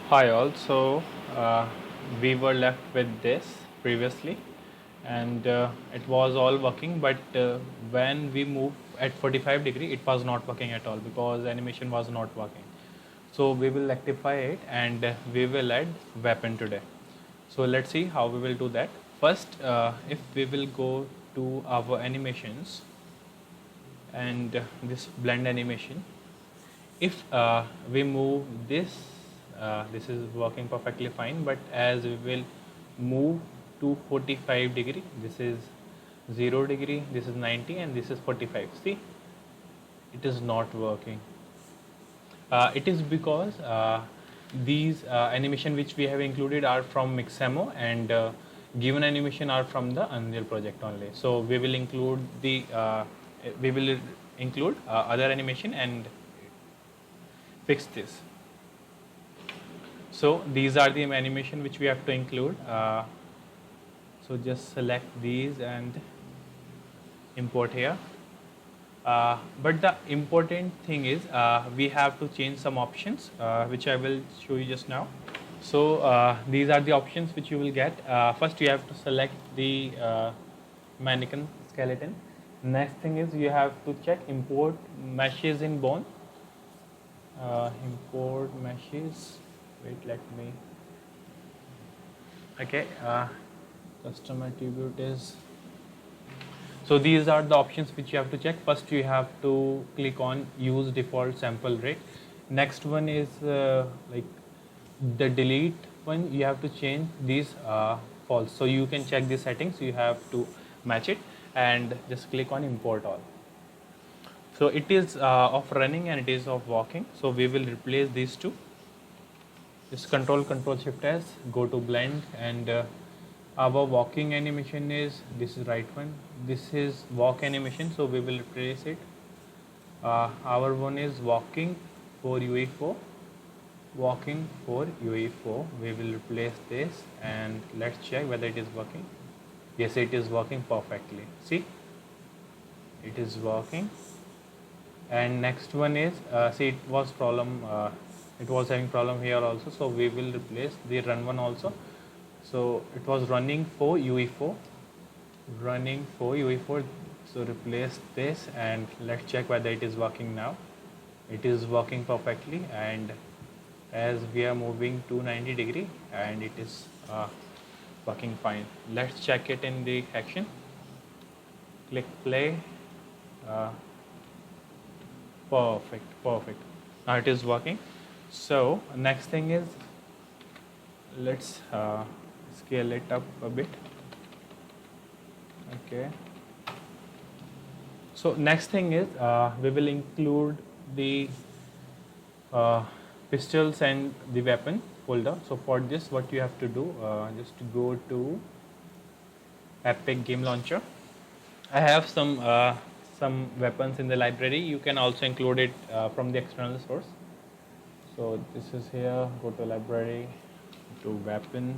Hi all. We were left with this previously, and it was all working. But when we moved at 45 degree, it was not working at all because animation was not working. So we will rectify it, and we will add weapon today. So let's see how we will do that. First, if we will go to our animations and this blend animation, if we move this, this is working perfectly fine, but as we will move to 45 degree, this is 0 degree, this is 90, and this is 45. See, it is not working. It is because these animation which we have included are from Mixamo, and given animation are from the Unreal project only. So we will include other animation and fix this. So these are the animation which we have to include. So just select these and import here. But the important thing is we have to change some options which I will show you just now. So these are the options which you will get. First you have to select the mannequin skeleton. Next thing is you have to check import meshes in bone. Import meshes. Wait, let me. Okay, custom attribute is. So these are the options which you have to check. First, you have to click on use default sample rate. Next one is like the delete one. You have to change these false. So you can check these settings. You have to match it and just click on import all. So it is of running and it is of walking. So we will replace these two. Just control shift s, go to blend, and our walking animation is, this is right one, this is walk animation, so we will replace it. Our one is walking for UE4, walking for UE4, we will replace this, and let's check whether it is working. Yes, it is working perfectly. See, it is working. And next one is see, it was having problem here also, so we will replace the run one also. So it was running for UE4, so replace this, and let's check whether it is working now. It is working perfectly, and as we are moving to 90 degree, and it is working fine. Let's check it in the action. Click play. Perfect. Now it is working. So next thing is, let's scale it up a bit. Okay. So next thing is we will include the pistols and the weapon folder. So for this, what you have to do, just go to Epic Game Launcher. I have some weapons in the library. You can also include it from the external source. So this is here, go to library, to weapon,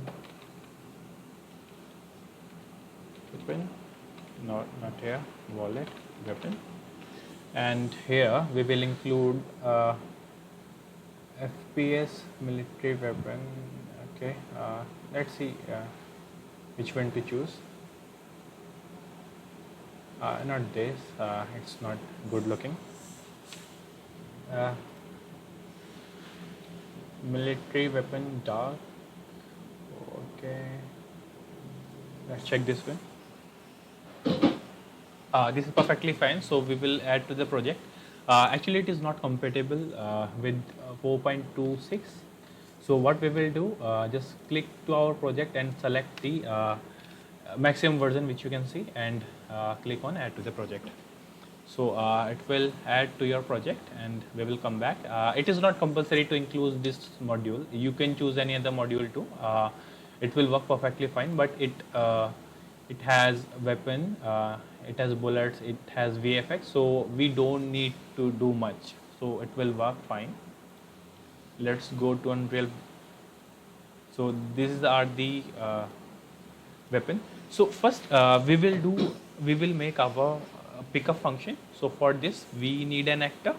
not here, wallet, weapon, and here we will include FPS military weapon. Okay, let's see which one to choose. Not this, it's not good looking. Military weapon dark. Okay, let's check this one. This is perfectly fine, so we will add to the project. Actually, it is not compatible with 4.26. So what we will do, just click to our project and select the maximum version which you can see, and click on add to the project. So it will add to your project, and we will come back. It is not compulsory to include this module. You can choose any other module too. It will work perfectly fine, but it has weapon, it has bullets, it has VFX, so we don't need to do much. So it will work fine. Let's go to Unreal. So these are the weapon. So first we will make our pickup function. So for this we need an actor.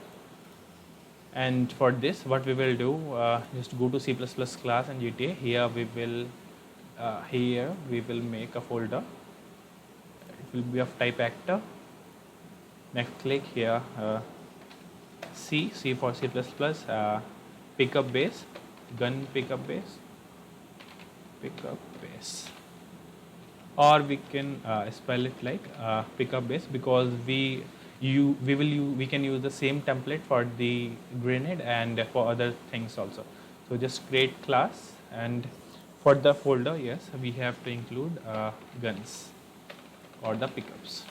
And for this, what we will do, just go to C++ class and GTA. Here we will make a folder. It will be of type actor. Next, click here, C for C++, pickup base, gun pickup base, or we can spell it like pickup base, because we can use the same template for the grenade and for other things also. So just create class, and for the folder, yes, we have to include guns or the pickups.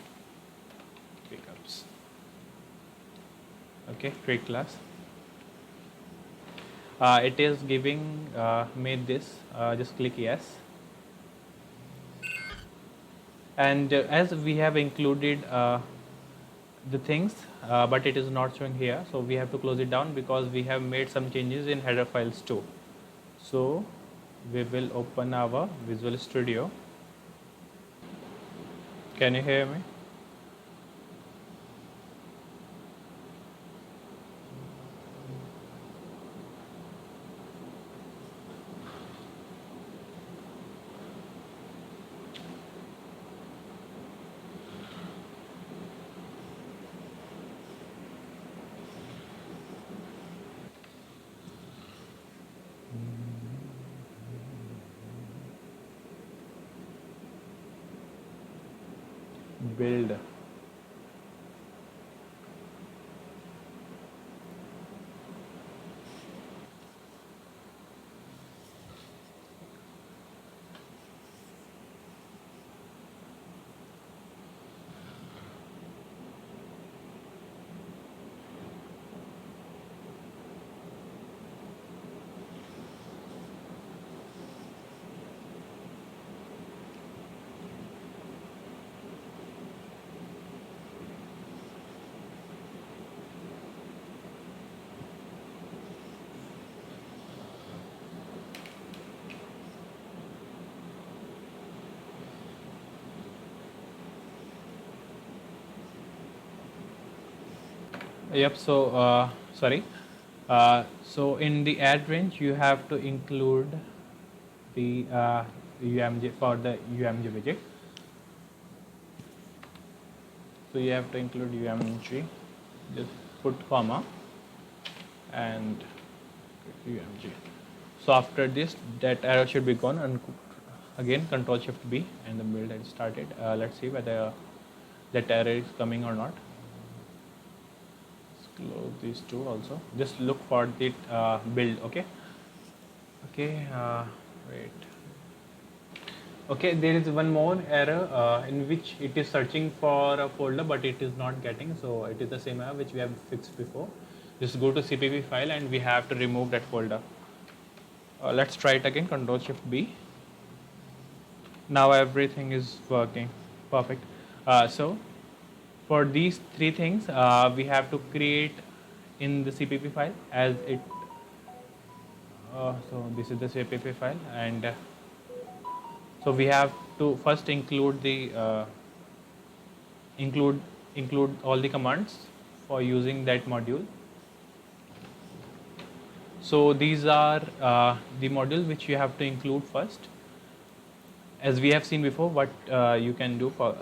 Okay, create class. It is giving made this, just click yes. And as we have included the things, but it is not showing here, so we have to close it down because we have made some changes in header files too. So we will open our Visual Studio. Can you hear me? Build. Yep. So sorry. So in the add range, you have to include the UMG for the UMG widget. So you have to include UMG. Just put comma and UMG. So after this, that error should be gone, and again Control Shift B, and the build had started. Let's see whether that error is coming or not. Close these two also. Just look for the build. Okay. Wait. Okay, there is one more error in which it is searching for a folder, but it is not getting. So it is the same error which we have fixed before. Just go to CPP file, and we have to remove that folder. Let's try it again. Control Shift B. Now everything is working perfect. So for these three things, we have to create in the CPP file as it. So this is the CPP file, and so we have to first include the include all the commands for using that module. So these are the modules which you have to include first. As we have seen before, what you can do for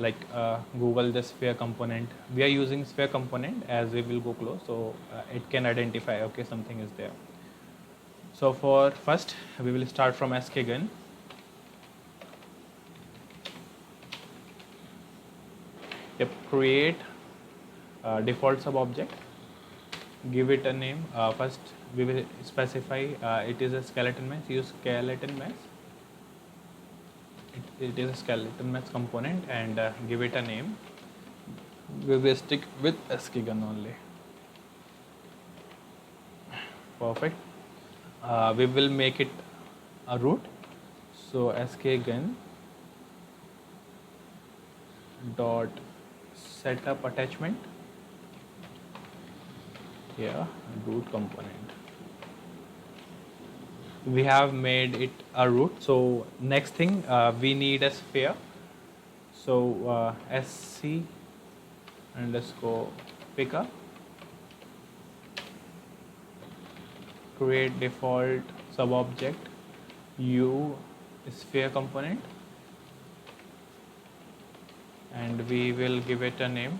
Google the sphere component. We are using sphere component as we will go close, so it can identify, okay, something is there. So for first, we will start from skgun. Yep, create default sub object. Give it a name. First, we will specify it is a skeleton mesh. Use skeleton mesh. It is a skeleton mesh component, and give it a name. We will stick with skgun only. Perfect. We will make it a root. So skgun dot setup attachment. Here, root component. We have made it a root. So next thing, we need a sphere. So sc underscore pickup. create default sub-object U sphere component, and we will give it a name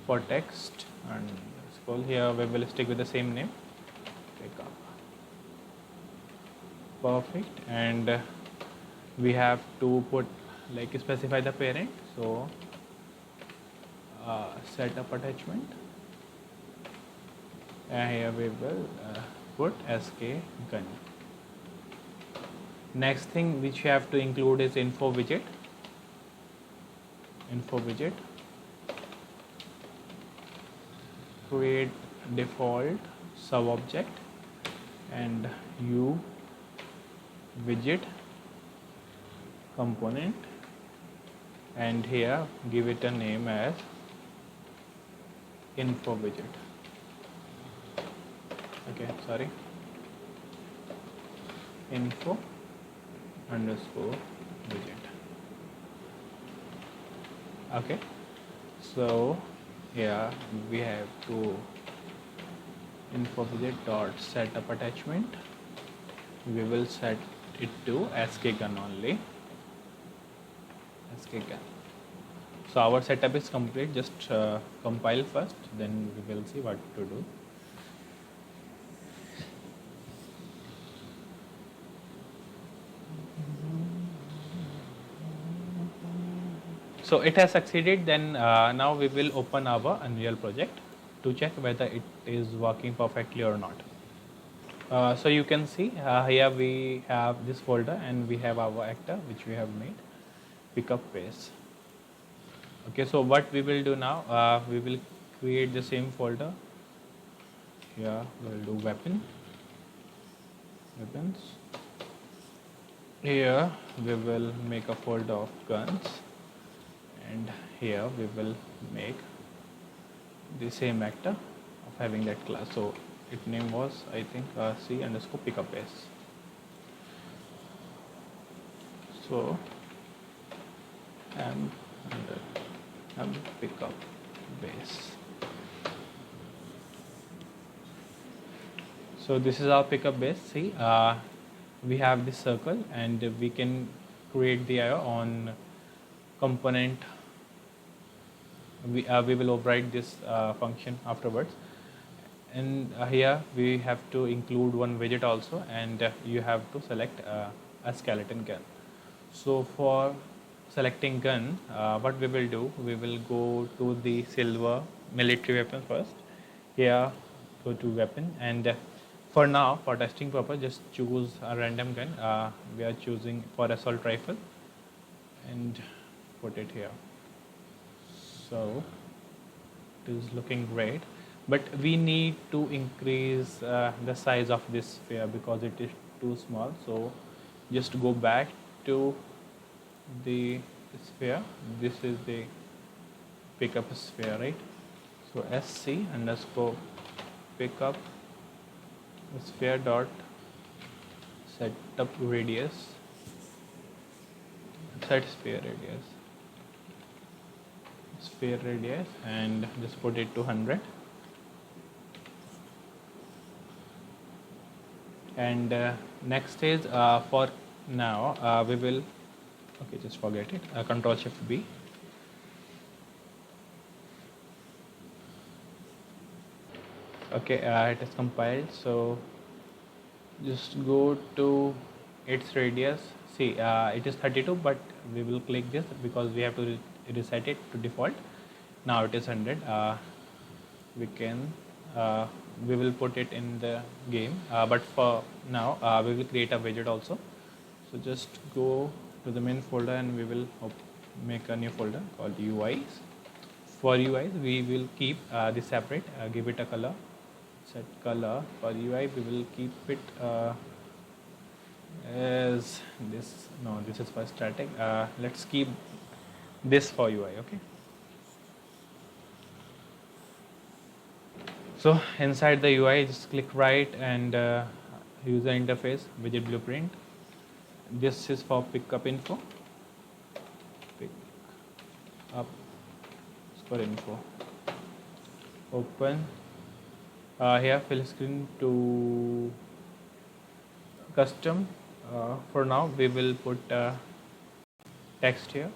for text, and scroll here we will stick with the same name, pickup. Perfect. And we have to put, like, specify the parent, so set up attachment, and here we will put sk gun. Next thing which you have to include is info widget. Create default sub object and U widget component, and here give it a name as info widget. Okay, sorry, info underscore widget. Okay, so here we have to info widget dot set up attachment. We will set it to sk gun only, sk gun. So our setup is complete. Just compile first, then we will see what to do. So it has succeeded. Then now we will open our Unreal project to check whether it is working perfectly or not. So you can see here we have this folder and we have our actor which we have made, pickup paste. Okay, so what we will do now, we will create the same folder. Here we will do weapons. Here we will make a folder of guns, and here we will make the same actor of having that class. So its name was, I think, C underscore pickup base. So M pickup base. So this is our pickup base. See, we have this circle, and we can create the IO on component. We will override this function afterwards. And here we have to include one widget also, and you have to select a skeleton gun. So for selecting gun, what we will do, we will go to the silver military weapon first. Here go to weapon, and for now, for testing purpose, just choose a random gun. We are choosing for assault rifle, and put it here. So it is looking great, but we need to increase the size of this sphere because it is too small. So just go back to the sphere. This is the pickup sphere, right? So sc underscore pickup sphere dot setup radius, set sphere radius, and just put it to 100. And next is for now we will, okay, just forget it, Control Shift B. Okay, it is compiled. So just go to its radius. See, it is 32, but we will click this because we have to reset it to default. Now it is 100. We will put it in the game, but for now we will create a widget also. So just go to the main folder, and we will make a new folder called UIs. For UIs, we will keep this separate, give it a color, set color. For UI, we will keep it as this. No, this is for static. Let's keep this for UI. Okay. So inside the UI, just click right and user interface, widget blueprint. This is for pickup info. Pick up score info. Open Here fill screen to custom. For now we will put text here,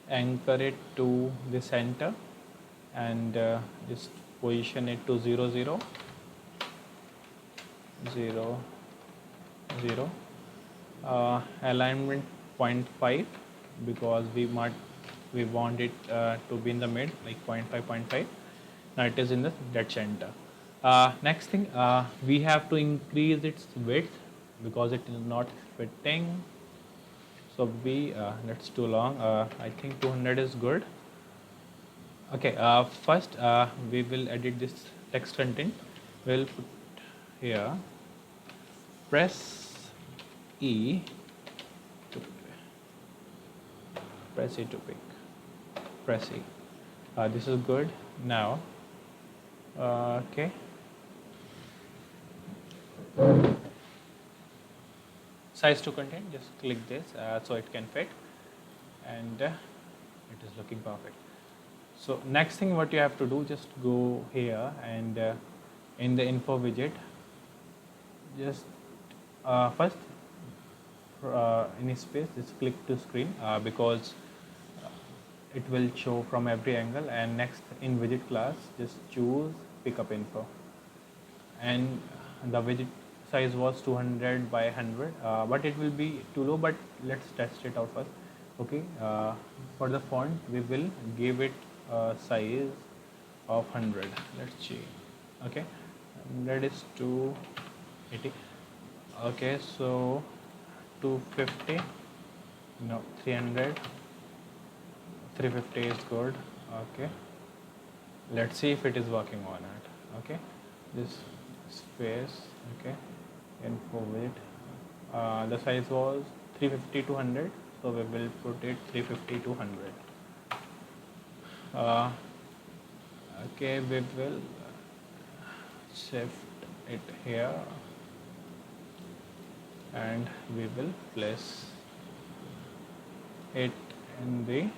anchor it to the center, and just position it to 0 0 0 0. Alignment 0.5 because we want it to be in the mid, like 0.5 0.5. Now it is in the dead center. Next thing, we have to increase its width because it is not fitting. So that's too long. I think 200 is good. Okay, first we will edit this text content. We'll put here, press E to press E to pick. Press E. This is good. Now, okay. Size to content. Just click this so it can fit, and it is looking perfect. So next thing what you have to do, just go here and in the info widget, just first in space just click to screen because it will show from every angle, and next in widget class just choose pickup info, and the widget size was 200 by 100 but it will be too low, but let's test it out first. Okay, for the font we will give it a size of 100. Let's see. Okay, 100 is 280. Okay, so 250, no, 300, 350 is good. Okay, let's see if it is working on it. Okay, this space. Okay, info width, the size was 350 to 100, so we will put it 350 to 100. Okay, we will shift it here and we will place it in the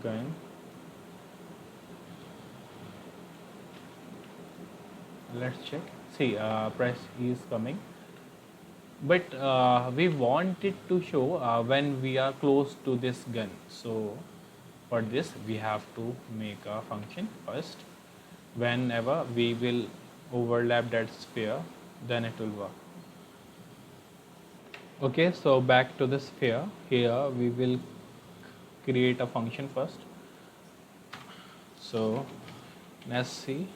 gun. Let's check. See, press E is coming, but we want it to show when we are close to this gun. So for this we have to make a function first. Whenever we will overlap that sphere, then it will work. Okay, so back to the sphere. Here we will create a function first. So let's see,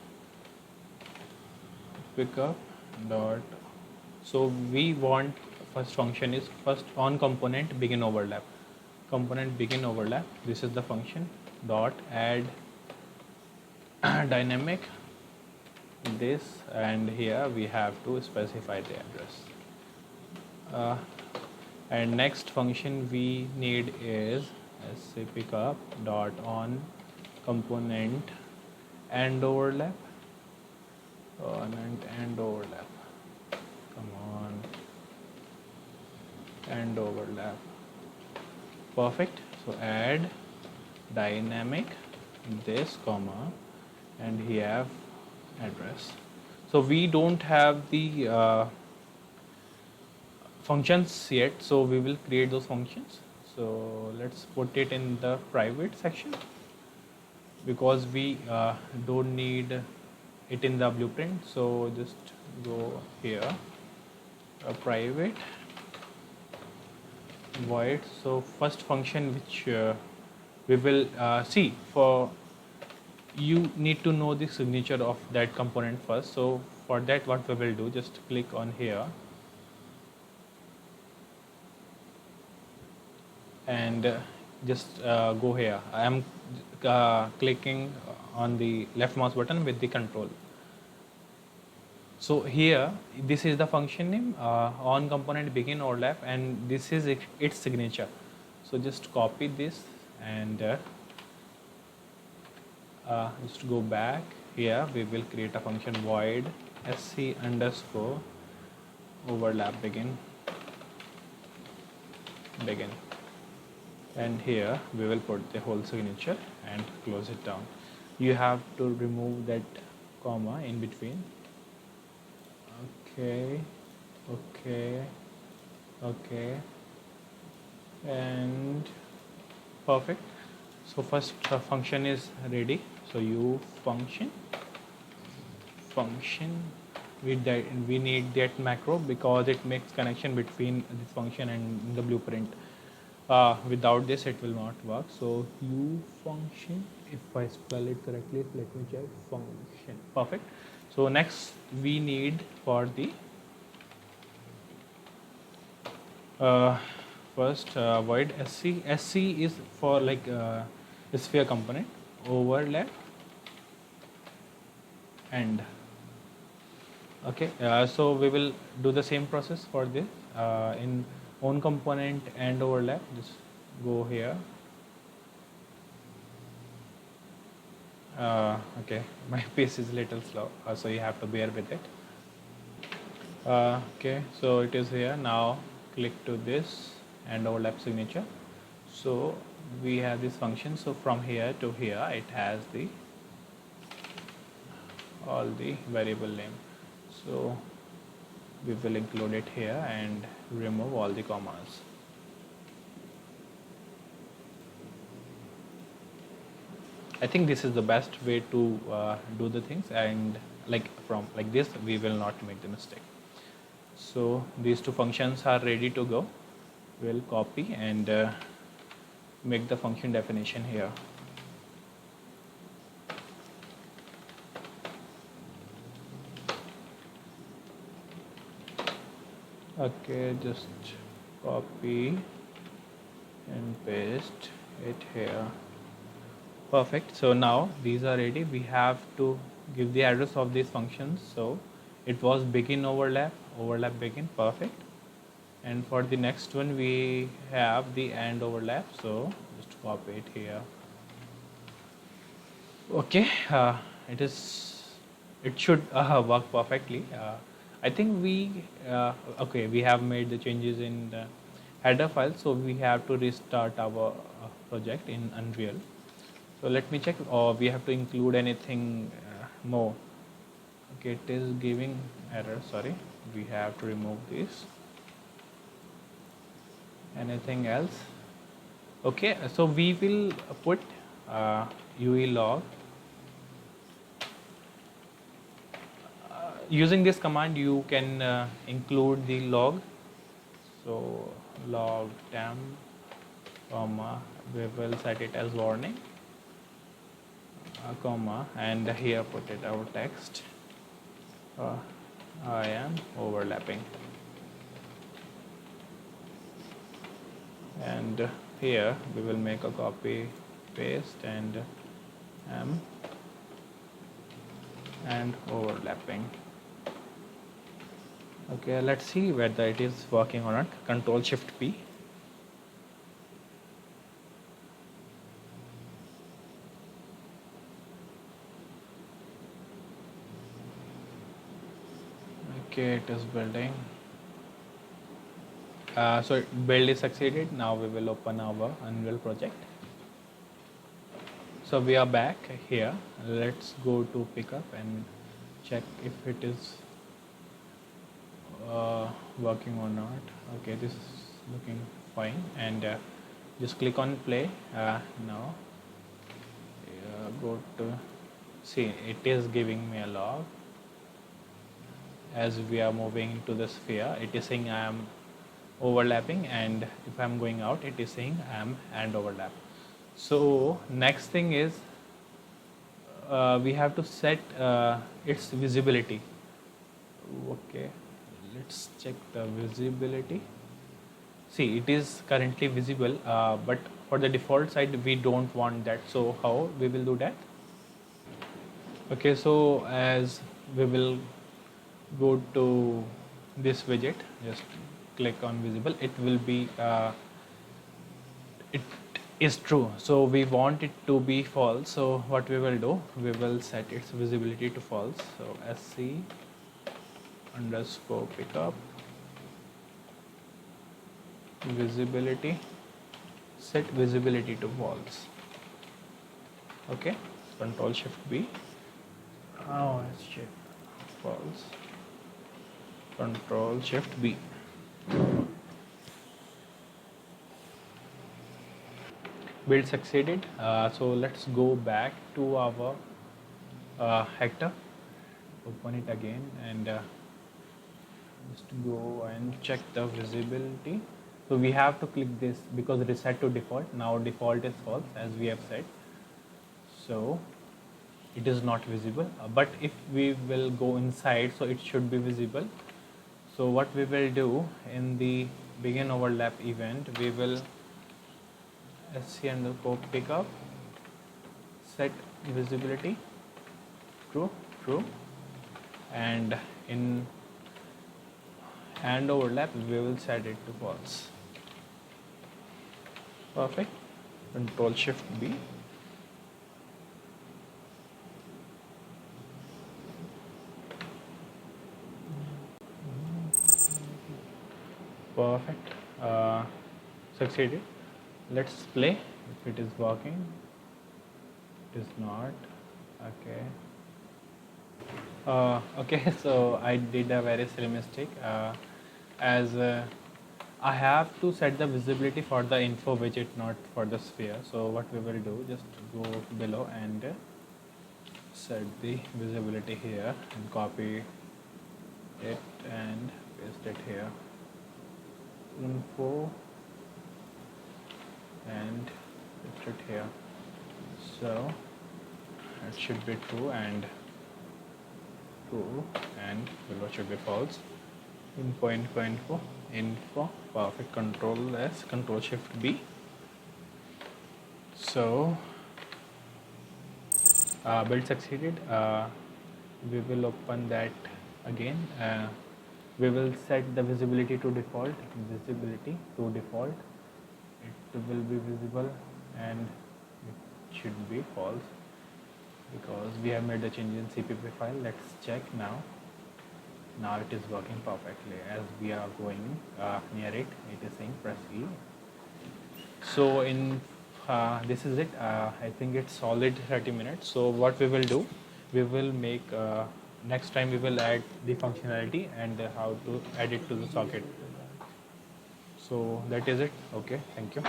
pickup dot. So we want first function is first on component begin overlap. Component begin overlap. This is the function dot add dynamic this, and here we have to specify the address. And next function we need is, let's say, pickup dot on component and overlap. And overlap. Come on. And overlap. Perfect. So add dynamic this comma, and here address. So we don't have the functions yet, so we will create those functions. So let's put it in the private section because we don't need it in the blueprint. So just go here, a private void. So first function which we will see, for you need to know the signature of that component first. So for that what we will do, just click on here and just go here. I am clicking on the left mouse button with the control. So here this is the function name, on component begin overlap, and this is its signature. So just copy this and just go back. Here we will create a function void sc underscore overlap begin, and here we will put the whole signature and close it down. You have to remove that comma in between. Okay, okay, okay, and perfect. So first function is ready. So you function with that, we need that macro because it makes connection between this function and the blueprint. Without this it will not work. So u function, if I spell it correctly, let me check. Function, perfect. So next we need for the uh, first void sc is for like sphere component, overlap, and okay. So we will do the same process for this in own component and overlap. Just go here. Okay, my pace is a little slow, so you have to bear with it. Okay, so it is here. Now click to this and overlap signature. So we have this function. So from here to here it has the all the variable name. So we will include it here and remove all the commas. I think this is the best way to do the things, and like from like this we will not make the mistake. So these two functions are ready to go. We'll copy and make the function definition here. Okay, just copy and paste it here. Perfect. So now these are ready. We have to give the address of these functions. So it was begin overlap, overlap begin, perfect. And for the next one we have the end overlap. So just copy it here. Okay, it should work perfectly. I think okay, we have made the changes in the header file, so we have to restart our project in Unreal. So let me check, or we have to include anything more. Okay, it is giving error, sorry. We have to remove this. Anything else? Okay, so we will put UE log. Using this command you can include the log. So log temp, comma, we will set it as warning, comma, and here put it our text. I am overlapping, and here we will make a copy paste and am and overlapping. Okay, let's see whether it is working or not. Control Shift P. Okay, it is building. So build is succeeded. Now we will open our Unreal project. So we are back here. Let's go to pickup and check if it is working or not. Okay, this is looking fine, and just click on play. Now go to see, it is giving me a log. As we are moving into the sphere, it is saying I am overlapping, and if I am going out, it is saying I am and overlap. So next thing is we have to set its visibility. Okay, let's check the visibility. See, it is currently visible, but for the default side we don't want that. So how we will do that? Okay, so as we will go to this widget, just click on visible, it will be it is true, so we want it to be false. So what we will do, we will set its visibility to false. So sc underscore pickup visibility, set visibility to false. Okay, Control Shift B. Oh shit, false. Control Shift B. Build succeeded. So let's go back to our Hector. Open it again and just go and check the visibility. So we have to click this because reset to default. Now default is false as we have said. So it is not visible. But if we will go inside, so it should be visible. So what we will do in the begin overlap event, we will sc underscore pickup set visibility true true, and in hand overlap we will set it to false. Perfect. Control Shift B. Perfect. Succeeded. Let's play if it is working. It is not. Okay. Okay, so I did a very silly mistake. As I have to set the visibility for the info widget, not for the sphere. So what we will do, just go below and set the visibility here and copy it and paste it here. Info and paste it here. So it should be true and below should be false. Info. Perfect. Control S, Control Shift B. So build succeeded. We will open that again. We will set the visibility to default. Visibility to default. It will be visible and it should be false because we have made the change in CPP file. Let's check now. Now it is working perfectly. As we are going near it, it is saying press E. So in this is it. I think it's solid 30 minutes. So what we will do, we will make next time we will add the functionality and how to add it to the socket. So that is it. Okay, thank you.